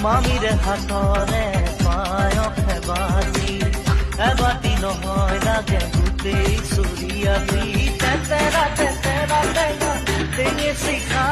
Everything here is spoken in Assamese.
মামীৰে হাতৰে পায়সে বাতি এবাতি নহয় লাগে গোটেই চুৰিয়ালি তেতেৰা টেঙা টেঙে চিখা